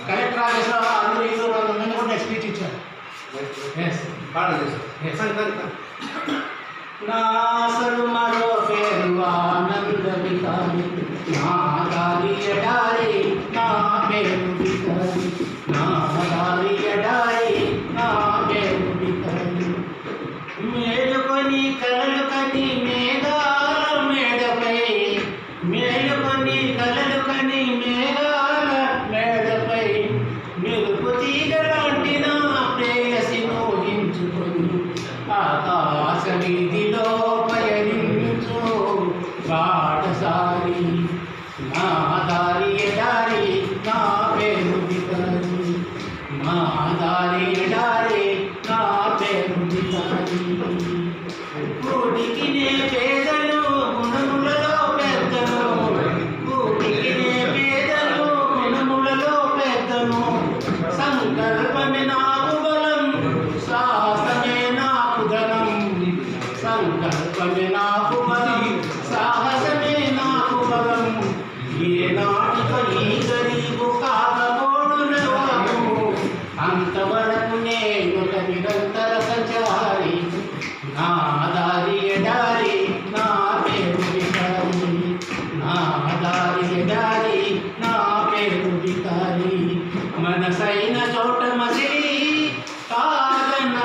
Collector ఆఫీస్లో అందరూ ఇల్లు వాళ్ళందరినీ కూడా స్పీచ్ ఇచ్చారు. నా అసలు మరో పేరు ఆనంద వికారి, నా దారి ఎడారి నా పేరు వికారి, నా దారి ఎడారి నా పేరు వికారి. మేలుకొని కలలు కని మేఘాల మేడపై, మేలుకొని కలలు కని మేఘాల మేడపై, మెరుపు తీగలాంటి నా ప్రేయసి ఊహించుకొని ఆకాశ వీధిలో పయనించు బాటసారి, నా దారి ఎడారి నా పేరు వికారి, నా దారి ఎడారి నా పేరు వికారి. కూటికి నే పేదలు గుణములలో పెద్దను, కూటికి నే పేదలు గుణములలో పెద్దను, సంకల్పమే నాకు బలం సాహసమే నాకు ధనం, సంకల్పమే నాకు బలం సాహసమే నాకు బలం. ఏ నాటిక ఈ గరీబు కాకపోడునవాను, అంతవరకు నేను ఒక నిరంతర సంచారి, నా దారి ఎడారి నా పేరు వికారి, నా దారి ఎడారి నా పేరు వికారి. మనసైన చోట మసి కాదన్న